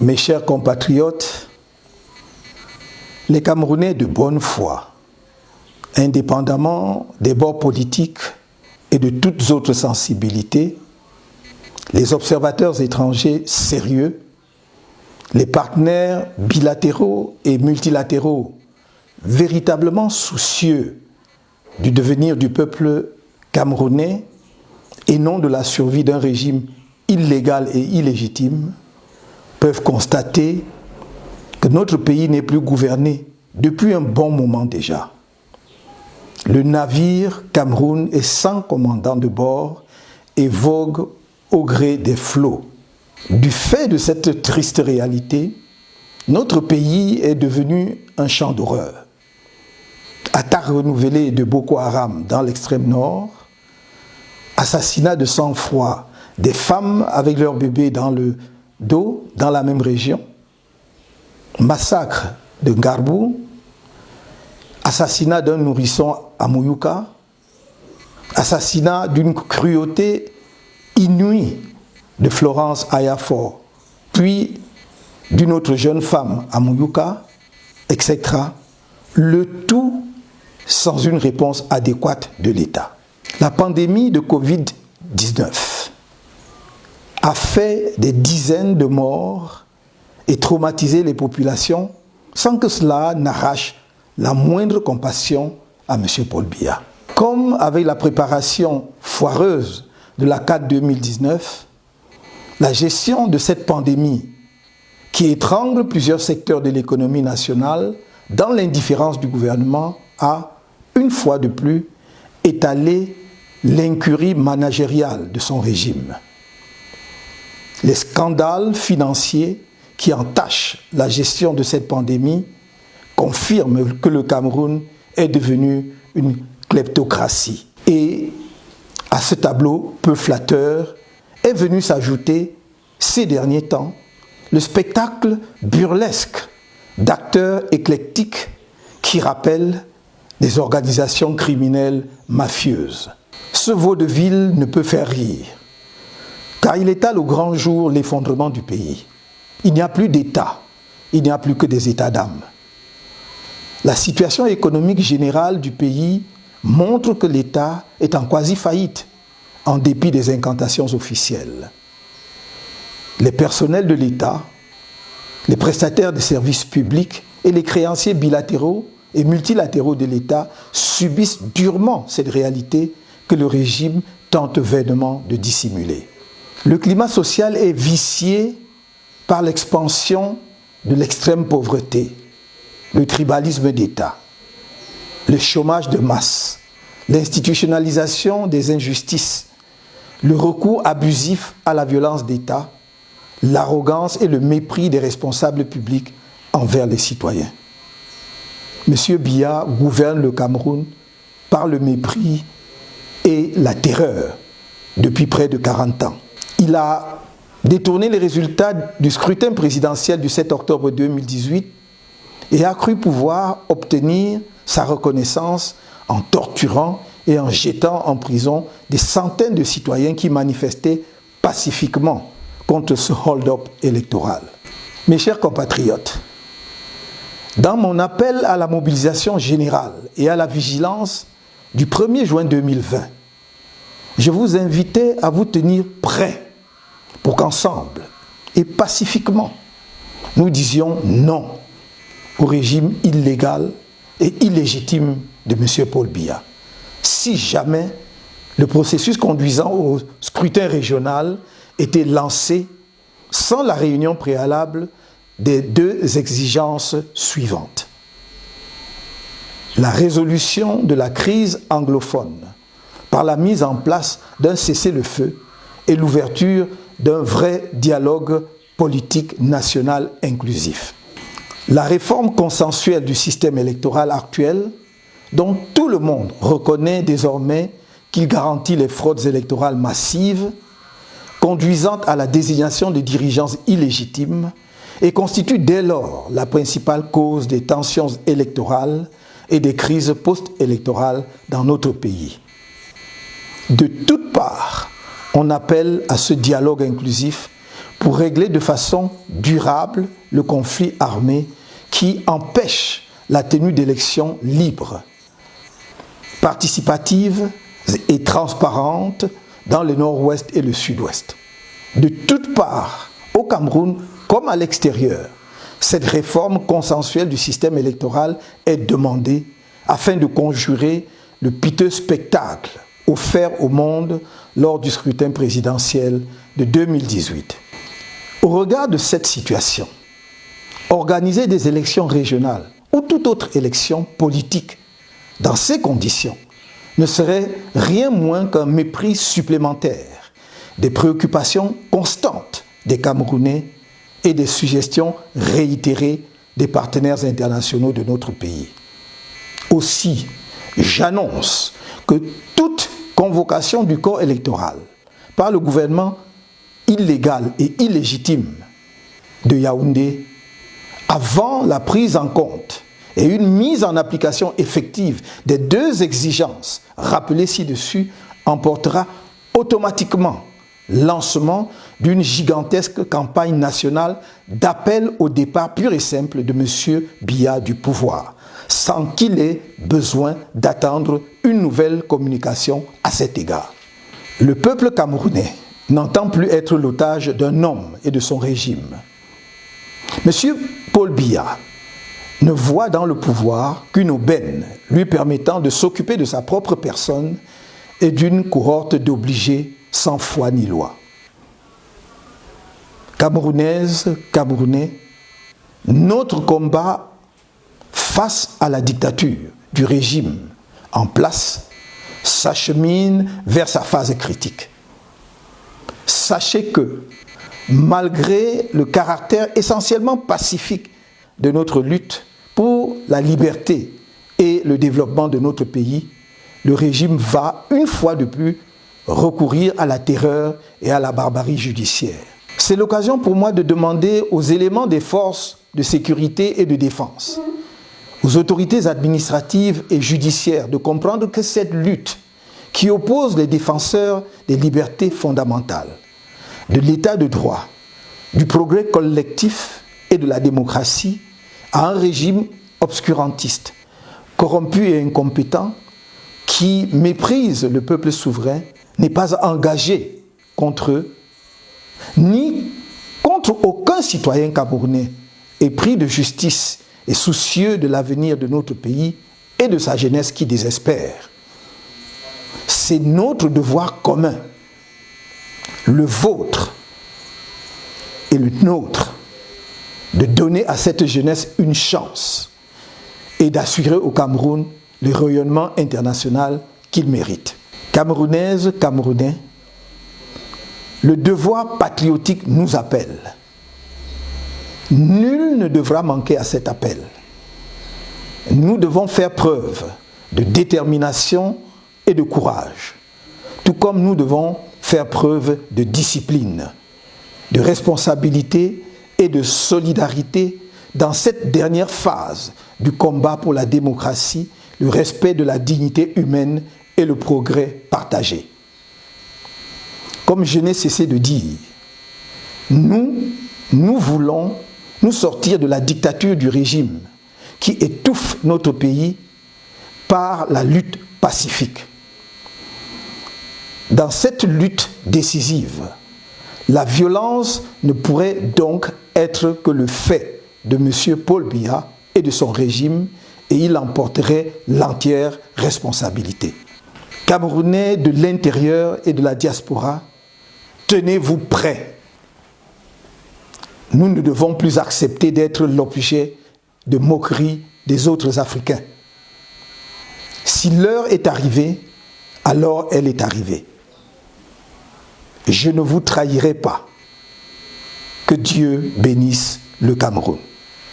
Mes chers compatriotes, les Camerounais de bonne foi, indépendamment des bords politiques et de toutes autres sensibilités, les observateurs étrangers sérieux, les partenaires bilatéraux et multilatéraux véritablement soucieux du devenir du peuple camerounais et non de la survie d'un régime illégal et illégitime, peuvent constater que notre pays n'est plus gouverné depuis un bon moment déjà. Le navire Cameroun est sans commandant de bord et vogue au gré des flots. Du fait de cette triste réalité, notre pays est devenu un champ d'horreur. Attaques renouvelées de Boko Haram dans l'extrême nord, assassinat de sang-froid des femmes avec leurs bébés dans le dos dans la même région, massacre de Ngarbou, assassinat d'un nourrisson à Mouyouka, assassinat d'une cruauté inouïe de Florence Ayafor, puis d'une autre jeune femme à Mouyouka, etc. Le tout sans une réponse adéquate de l'État. La pandémie de Covid-19 a fait des dizaines de morts et traumatisé les populations sans que cela n'arrache la moindre compassion à M. Paul Biya. Comme avec la préparation foireuse de la CAD 2019, la gestion de cette pandémie qui étrangle plusieurs secteurs de l'économie nationale dans l'indifférence du gouvernement a, une fois de plus, étalé l'incurie managériale de son régime. Les scandales financiers qui entachent la gestion de cette pandémie confirment que le Cameroun est devenu une kleptocratie. Et à ce tableau peu flatteur est venu s'ajouter, ces derniers temps, le spectacle burlesque d'acteurs éclectiques qui rappellent des organisations criminelles mafieuses. Ce vaudeville ne peut faire rire, car il étale au grand jour l'effondrement du pays. Il n'y a plus d'État, il n'y a plus que des états d'âme. La situation économique générale du pays montre que l'État est en quasi-faillite, en dépit des incantations officielles. Les personnels de l'État, les prestataires de services publics et les créanciers bilatéraux et multilatéraux de l'État subissent durement cette réalité que le régime tente vainement de dissimuler. Le climat social est vicié par l'expansion de l'extrême pauvreté, le tribalisme d'État, le chômage de masse, l'institutionnalisation des injustices, le recours abusif à la violence d'État, l'arrogance et le mépris des responsables publics envers les citoyens. M. Biya gouverne le Cameroun par le mépris et la terreur depuis près de 40 ans. Il a détourné les résultats du scrutin présidentiel du 7 octobre 2018 et a cru pouvoir obtenir sa reconnaissance en torturant et en jetant en prison des centaines de citoyens qui manifestaient pacifiquement contre ce hold-up électoral. Mes chers compatriotes, dans mon appel à la mobilisation générale et à la vigilance du 1er juin 2020, je vous invitais à vous tenir prêts pour qu'ensemble et pacifiquement, nous disions non au régime illégal et illégitime de M. Paul Biya. Si jamais le processus conduisant au scrutin régional était lancé sans la réunion préalable des deux exigences suivantes. La résolution de la crise anglophone par la mise en place d'un cessez-le-feu et l'ouverture d'un vrai dialogue politique national inclusif. La réforme consensuelle du système électoral actuel, dont tout le monde reconnaît désormais qu'il garantit les fraudes électorales massives, conduisant à la désignation de dirigeants illégitimes et constitue dès lors la principale cause des tensions électorales et des crises post-électorales dans notre pays. De toutes parts, on appelle à ce dialogue inclusif pour régler de façon durable le conflit armé qui empêche la tenue d'élections libres, participatives et transparentes dans le nord-ouest et le sud-ouest. De toutes parts, au Cameroun comme à l'extérieur, cette réforme consensuelle du système électoral est demandée afin de conjurer le piteux spectacle offert au monde lors du scrutin présidentiel de 2018. Au regard de cette situation, organiser des élections régionales ou toute autre élection politique dans ces conditions ne serait rien moins qu'un mépris supplémentaire des préoccupations constantes des Camerounais et des suggestions réitérées des partenaires internationaux de notre pays. Aussi, j'annonce que toute convocation du corps électoral par le gouvernement illégal et illégitime de Yaoundé avant la prise en compte et une mise en application effective des deux exigences rappelées ci-dessus emportera automatiquement lancement d'une gigantesque campagne nationale d'appel au départ pur et simple de M. Biya du pouvoir, sans qu'il ait besoin d'attendre une nouvelle communication à cet égard. Le peuple camerounais n'entend plus être l'otage d'un homme et de son régime. M. Paul Biya ne voit dans le pouvoir qu'une aubaine lui permettant de s'occuper de sa propre personne et d'une cohorte d'obligés sans foi ni loi. Camerounaises, Camerounais, notre combat face à la dictature du régime en place s'achemine vers sa phase critique. Sachez que, malgré le caractère essentiellement pacifique de notre lutte pour la liberté et le développement de notre pays, le régime va, une fois de plus, recourir à la terreur et à la barbarie judiciaire. C'est l'occasion pour moi de demander aux éléments des forces de sécurité et de défense, aux autorités administratives et judiciaires de comprendre que cette lutte qui oppose les défenseurs des libertés fondamentales, de l'état de droit, du progrès collectif et de la démocratie à un régime obscurantiste, corrompu et incompétent, qui méprise le peuple souverain, n'est pas engagé contre eux, ni contre aucun citoyen camerounais épris de justice et soucieux de l'avenir de notre pays et de sa jeunesse qui désespère. C'est notre devoir commun, le vôtre et le nôtre, de donner à cette jeunesse une chance et d'assurer au Cameroun le rayonnement international qu'il mérite. Camerounaises, Camerounais, le devoir patriotique nous appelle. Nul ne devra manquer à cet appel. Nous devons faire preuve de détermination et de courage, tout comme nous devons faire preuve de discipline, de responsabilité et de solidarité dans cette dernière phase du combat pour la démocratie, le respect de la dignité humaine et le progrès partagé. Comme je n'ai cessé de dire, nous voulons nous sortir de la dictature du régime qui étouffe notre pays par la lutte pacifique. Dans cette lutte décisive, la violence ne pourrait donc être que le fait de M. Paul Biya et de son régime, et il en porterait l'entière responsabilité. Camerounais de l'intérieur et de la diaspora, tenez-vous prêts. Nous ne devons plus accepter d'être l'objet de moquerie des autres Africains. Si l'heure est arrivée, alors elle est arrivée. Je ne vous trahirai pas. Que Dieu bénisse le Cameroun.